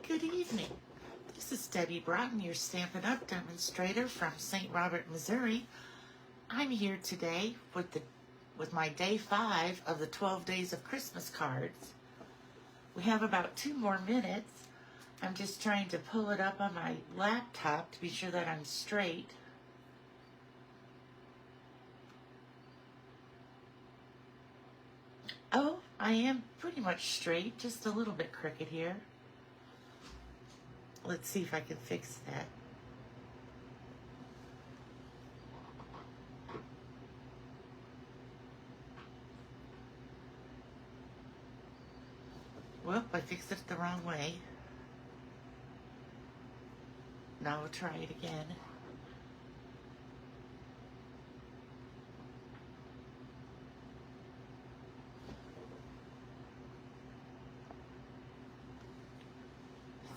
Good evening. This is Debbie Broughton, your Stampin' Up! Demonstrator from St. Robert, Missouri. I'm here today with my day 5 of the 12 Days of Christmas cards. We have about 2 more minutes. I'm just trying to pull it up on my laptop to be sure that I'm straight. Oh, I am pretty much straight, just a little bit crooked here. Let's see if I can fix that. Well, I fixed it the wrong way. Now we'll try it again.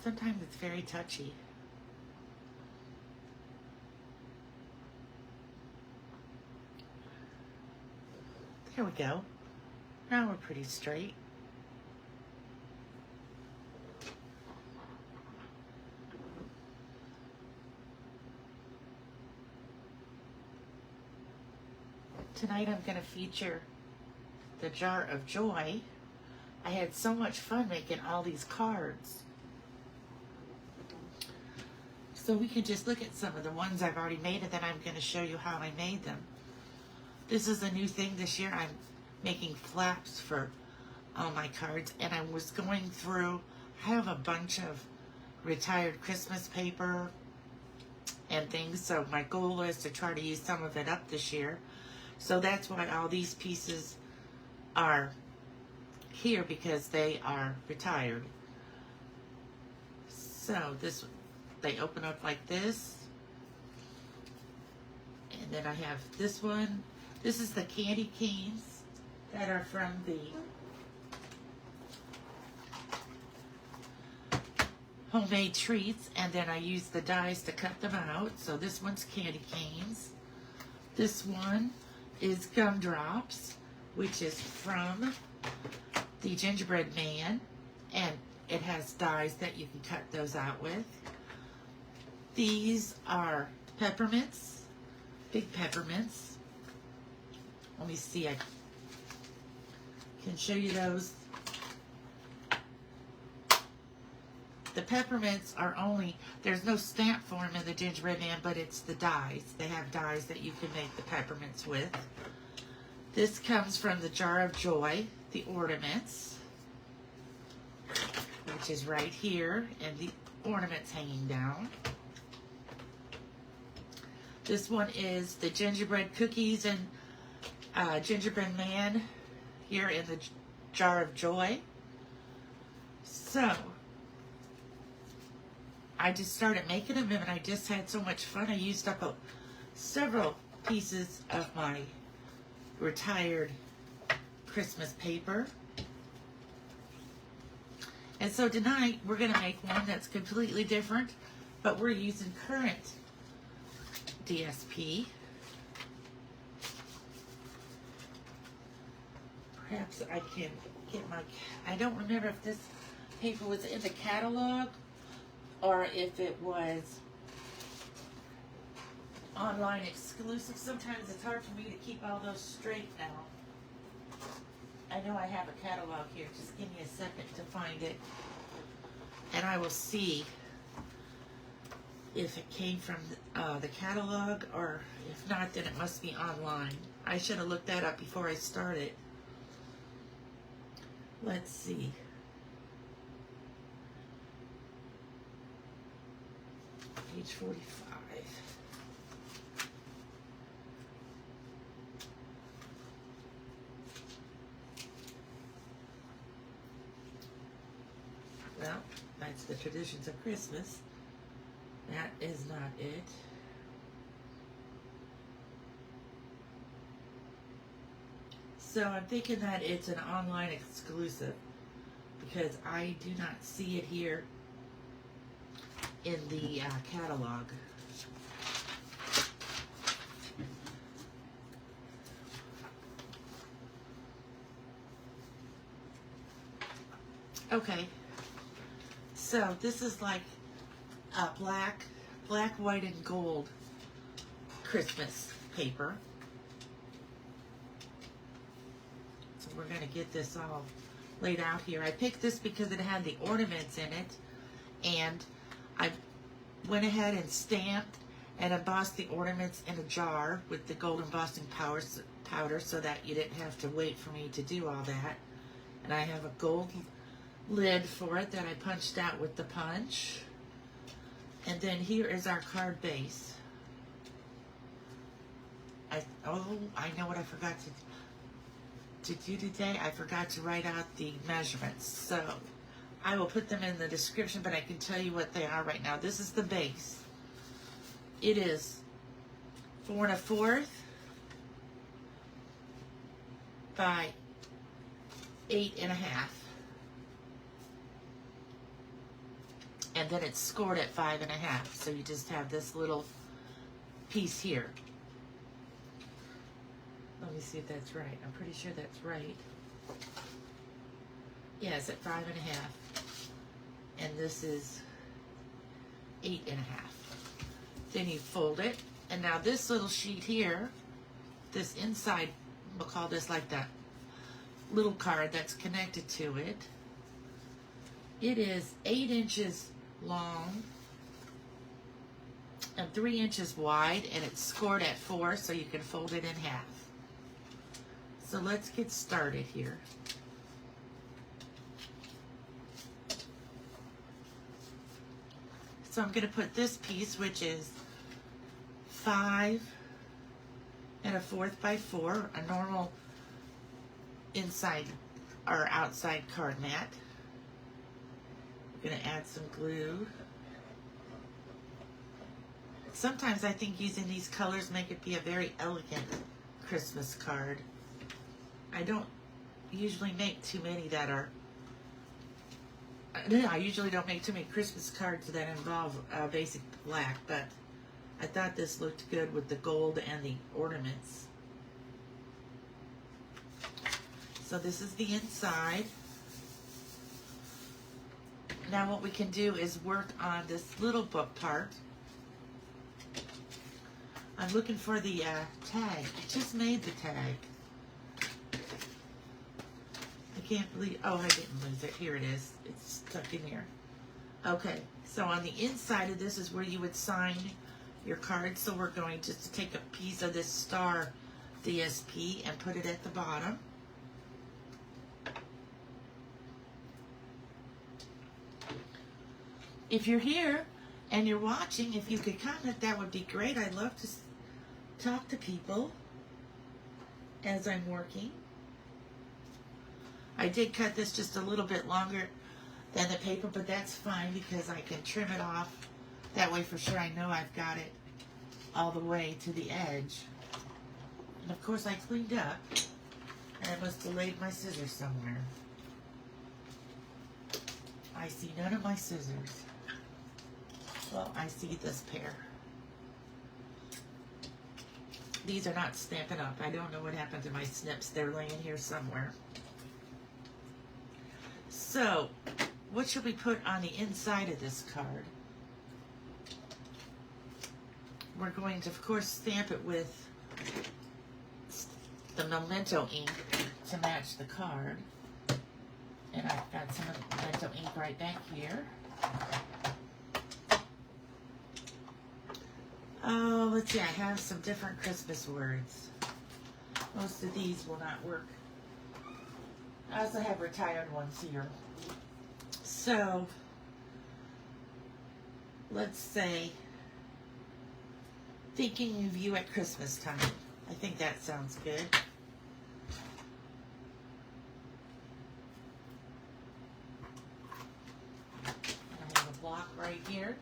Sometimes it's very touchy. There we go. Now we're pretty straight. Tonight I'm going to feature the Jar of Joy. I had so much fun making all these cards. So we can just look at some of the ones I've already made, and then I'm going to show you how I made them. This is a new thing this year. I'm making flaps for all my cards, and I was going through, I have a bunch of retired Christmas paper and things, so my goal is to try to use some of it up this year. So that's why all these pieces are here, because they are retired. So they open up like this. And then I have this one. This is the candy canes that are from the homemade treats. And then I use the dies to cut them out. So this one's candy canes. This one is gumdrops, which is from the Gingerbread Man. And it has dies that you can cut those out with. These are peppermints, big peppermints. Let me see, I can show you those. The peppermints are only, there's no stamp for them in the Gingerbread Man, but it's the dies. They have dies that you can make the peppermints with. This comes from the Jar of Joy, the ornaments, which is right here, and the ornaments hanging down. This one is the gingerbread cookies and Gingerbread Man here in the Jar of Joy. So, I just started making them, and I just had so much fun. I used up several pieces of my retired Christmas paper. And so tonight, we're going to make one that's completely different, but we're using current DSP. Perhaps I can get I don't remember if this paper was in the catalog or if it was online exclusive. Sometimes it's hard for me to keep all those straight now. I know I have a catalog here. Just give me a second to find it, and I will see if it came from the catalog, or if not, then it must be online. I should have looked that up before I started. Let's see. Page 45. Well, that's the Traditions of Christmas. That is not it. So I'm thinking that it's an online exclusive, because I do not see it here in the catalog. Okay, So this is like a black, white, and gold Christmas paper. So we're going to get this all laid out here. I picked this because it had the ornaments in it, and I went ahead and stamped and embossed the ornaments in a jar with the gold embossing powder so that you didn't have to wait for me to do all that. And I have a gold lid for it that I punched out with the punch. And then here is our card base. I know what I forgot to do today. I forgot to write out the measurements. So I will put them in the description, but I can tell you what they are right now. This is the base. It is 4 1/4 by 8 1/2. And then it's scored at 5 1/2. So you just have this little piece here. Let me see if that's right. I'm pretty sure that's right. Yeah, it's at 5 1/2. And this is 8 1/2. Then you fold it. And now this little sheet here, this inside, we'll call this like that little card that's connected to it. It is 8 inches long and 3 inches wide, and it's scored at 4, so you can fold it in half. So let's get started here. So I'm going to put this piece, which is 5 1/4 by 4, a normal inside or outside card mat. I'm going to add some glue. Sometimes I think using these colors make it be a very elegant Christmas card. I don't usually make too many that are, I usually don't make too many Christmas cards that involve basic black, but I thought this looked good with the gold and the ornaments. So this is the inside. Now what we can do is work on this little book part. I'm looking for the tag. I just made the tag. I can't believe, oh, I didn't lose it. Here it is. It's stuck in here. Okay, so on the inside of this is where you would sign your card. So we're going just to take a piece of this star DSP and put it at the bottom. If you're here and you're watching, if you could comment, that would be great. I'd love to talk to people as I'm working. I did cut this just a little bit longer than the paper, but that's fine because I can trim it off. That way for sure I know I've got it all the way to the edge. And of course I cleaned up, and I must have laid my scissors somewhere. I see none of my scissors. Well, I see this pair. These are not stamping up. I don't know what happened to my snips. They're laying here somewhere. So, what should we put on the inside of this card? We're going to, of course, stamp it with the Memento ink to match the card. And I've got some of the Memento ink right back here. Oh, let's see, I have some different Christmas words. Most of these will not work. I also have retired ones here. So, let's say, thinking of you at Christmas time. I think that sounds good. I have a block right here.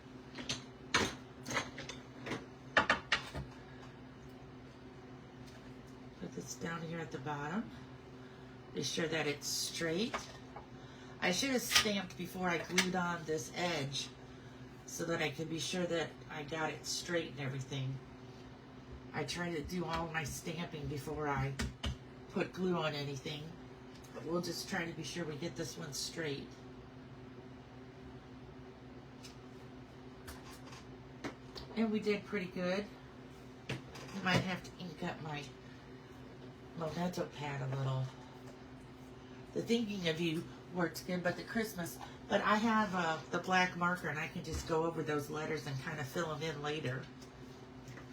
Put this down here at the bottom. Be sure that it's straight. I should have stamped before I glued on this edge so that I could be sure that I got it straight and everything. I try to do all my stamping before I put glue on anything, but we'll just try to be sure we get this one straight. And we did pretty good. I might have to ink up my Memento pad a little. The Thinking of You works good, but the Christmas. But I have the black marker, and I can just go over those letters and kind of fill them in later.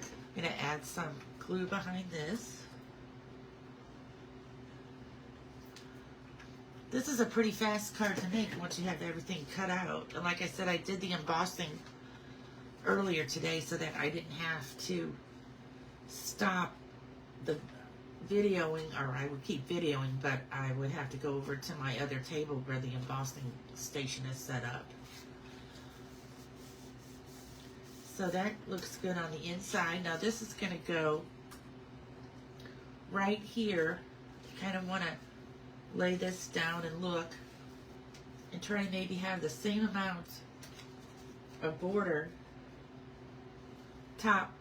I'm going to add some glue behind this. This is a pretty fast card to make once you have everything cut out. And like I said, I did the embossing earlier today so that I didn't have to stop the videoing, or I would keep videoing, but I would have to go over to my other table where the embossing station is set up. So that looks good on the inside. Now this is going to go right here. You kind of want to lay this down and look and try and maybe have the same amount of border, top,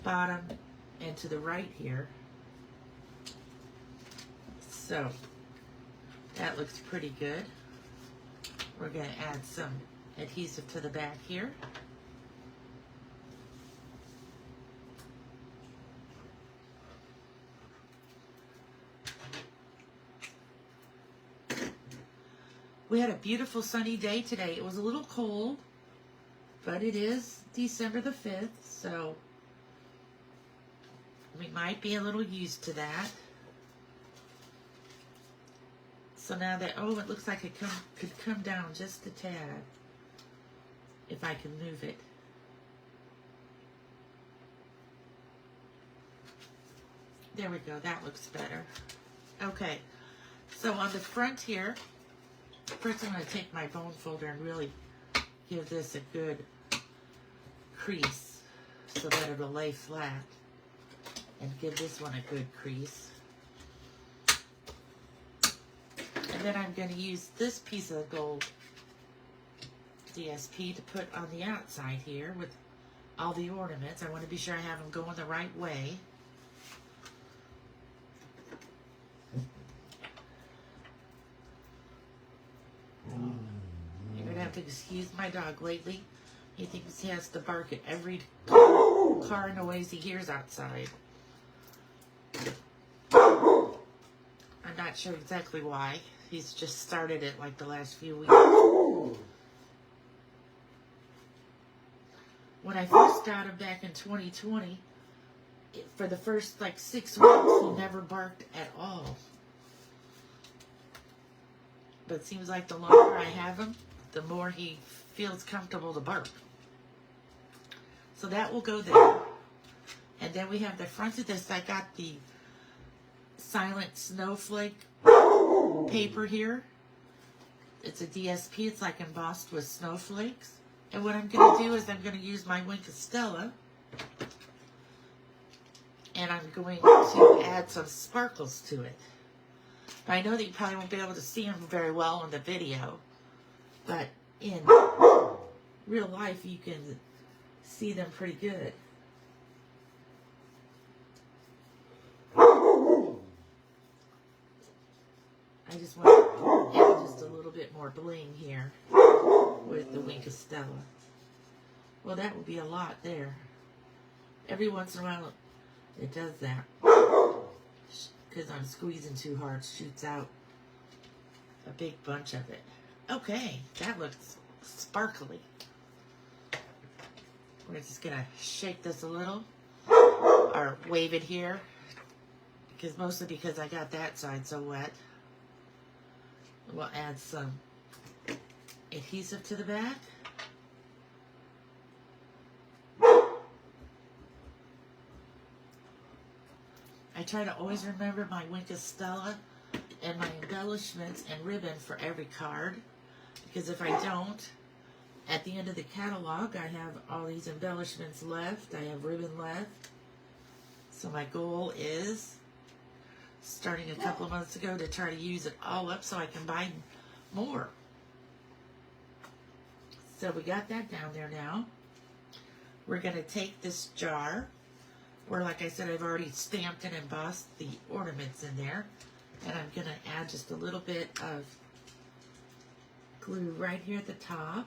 bottom, and to the right here. So that looks pretty good. We're going to add some adhesive to the back here. We had a beautiful sunny day today. It was a little cold, but it is December the 5th, so we might be a little used to that. So now that, oh, it looks like it could come down just a tad if I can move it. There we go, that looks better. Okay, so on the front here, first I'm going to take my bone folder and really give this a good crease so that it'll lay flat, and give this one a good crease. And then I'm going to use this piece of gold DSP to put on the outside here with all the ornaments. I want to be sure I have them going the right way. You're going to have to excuse my dog lately. He thinks he has to bark at every car noise he hears outside. I'm not sure exactly why. He's just started it like the last few weeks. When I first got him back in 2020, for the first like 6 weeks, he never barked at all. But it seems like the longer I have him, the more he feels comfortable to bark. So that will go there. And then we have the front of this. I got the Silent Snowflake paper here. It's a DSP. It's like embossed with snowflakes. And what I'm going to do is I'm going to use my Wink of Stella. And I'm going to add some sparkles to it. I know that you probably won't be able to see them very well in the video, but in real life you can see them pretty good. I just want to add just a little bit more bling here with the Wink of Stella. Well, that would be a lot there. Every once in a while it does that. Because I'm squeezing too hard, shoots out a big bunch of it. Okay, that looks sparkly. We're just going to shake this a little, or wave it here, mostly because I got that side so wet. We'll add some adhesive to the back. I try to always remember my Wink of Stella and my embellishments and ribbon for every card, because if I don't, at the end of the catalog, I have all these embellishments left. I have ribbon left. So my goal is, starting a couple of months ago, to try to use it all up so I can buy more. So we got that down there now. We're going to take this jar, where, like I said, I've already stamped and embossed the ornaments in there. And I'm going to add just a little bit of glue right here at the top.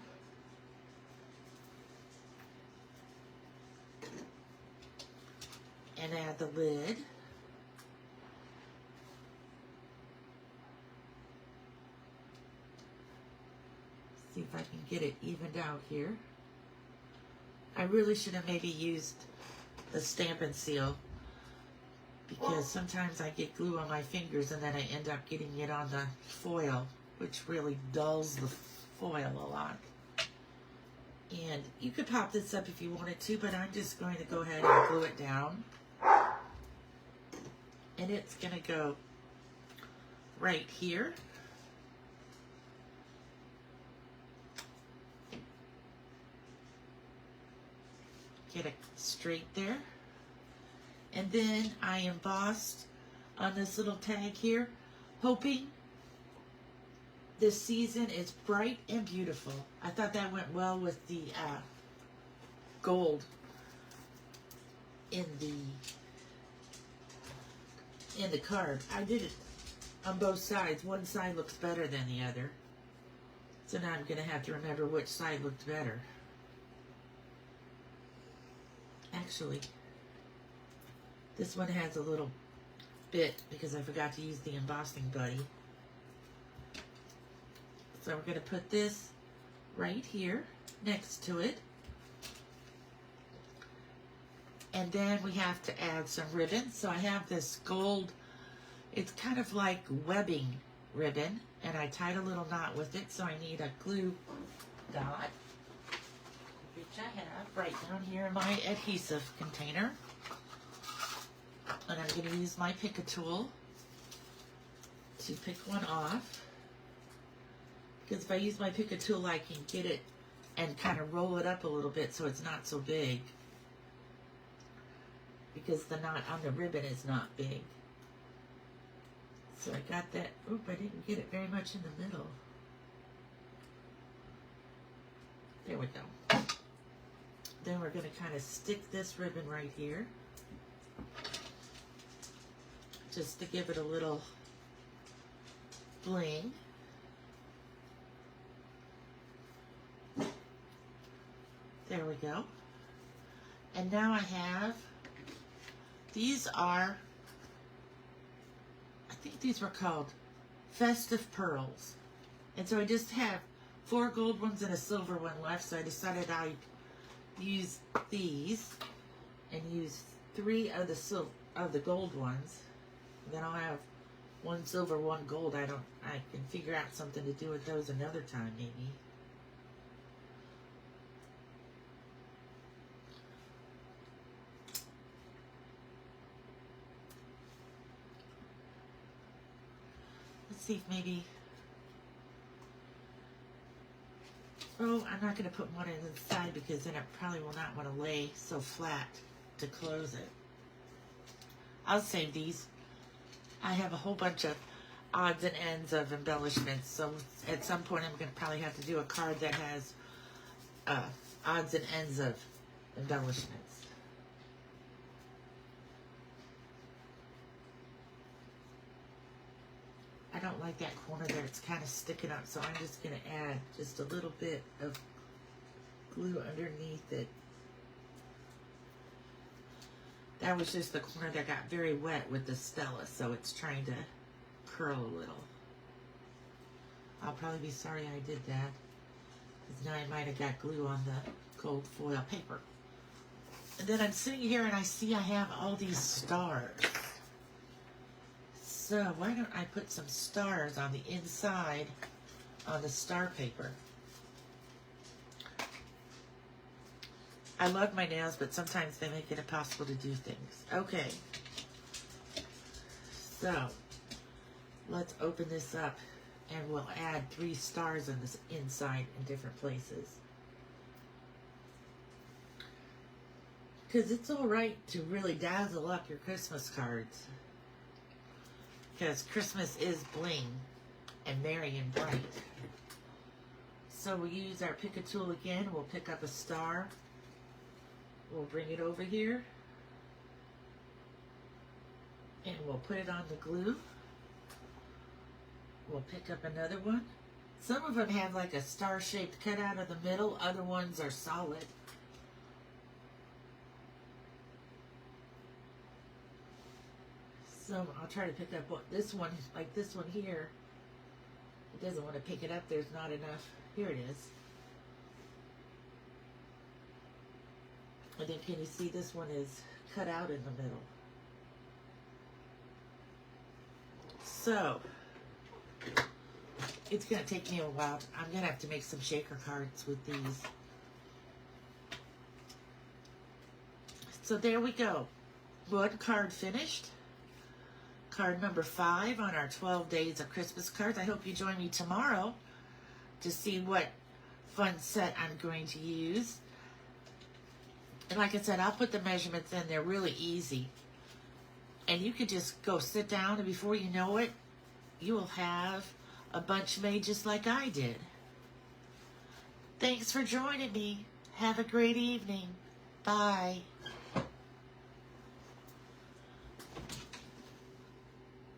and add the lid. See if I can get it evened out here. I really should have maybe used the Stampin' Seal, because sometimes I get glue on my fingers and then I end up getting it on the foil, which really dulls the foil a lot. And you could pop this up if you wanted to, but I'm just going to go ahead and glue it down. And it's going to go right here. Get it straight there. And then I embossed on this little tag here, hoping this season is bright and beautiful. I thought that went well with the gold in the card. I did it on both sides. One side looks better than the other. So now I'm going to have to remember which side looked better. Actually, this one has a little bit because I forgot to use the embossing buddy. So we're going to put this right here next to it. And then we have to add some ribbon. So I have this gold, it's kind of like webbing ribbon, and I tied a little knot with it, so I need a glue dot, which I have right down here in my adhesive container. And I'm going to use my pick-a tool to pick one off. Because if I use my pick-a tool, I can get it and kind of roll it up a little bit so it's not so big. Because the knot on the ribbon is not big. So I got that. Oop, I didn't get it very much in the middle. There we go. Then we're going to kind of stick this ribbon right here. Just to give it a little bling. There we go. And now I have, these are, I think these were called Festive Pearls. And so I just have 4 gold ones and a silver one left, so I decided I'd use these and use 3 of the gold ones. Then I'll have 1 silver, 1 gold. I can figure out something to do with those another time, maybe. Let's see if maybe, oh, I'm not going to put one inside because then it probably will not want to lay so flat to close it. I'll save these. I have a whole bunch of odds and ends of embellishments, so at some point I'm going to probably have to do a card that has odds and ends of embellishments. I don't like that corner there, it's kind of sticking up, so I'm just going to add just a little bit of glue underneath it. That was just the corner that got very wet with the Stella, so it's trying to curl a little. I'll probably be sorry I did that, because now I might have got glue on the gold foil paper. And then I'm sitting here and I see I have all these stars. So why don't I put some stars on the inside on the star paper? I love my nails, but sometimes they make it impossible to do things. Okay. So, let's open this up and we'll add 3 stars on this inside in different places. Because it's alright to really dazzle up your Christmas cards. Because Christmas is bling and merry and bright. So we'll use our pick a tool again. We'll pick up a star. We'll bring it over here. And we'll put it on the glue. We'll pick up another one. Some of them have like a star-shaped cutout of the middle. Other ones are solid. So I'll try to pick up this one, like this one here. It doesn't want to pick it up. There's not enough. Here it is. And then can you see this one is cut out in the middle? So it's going to take me a while. I'm going to have to make some shaker cards with these. So there we go. One card finished. Card number 5 on our 12 days of Christmas cards. I hope you join me tomorrow to see what fun set I'm going to use. And like I said, I'll put the measurements in. They're really easy. And you could just go sit down, and before you know it, you will have a bunch made just like I did. Thanks for joining me. Have a great evening. Bye.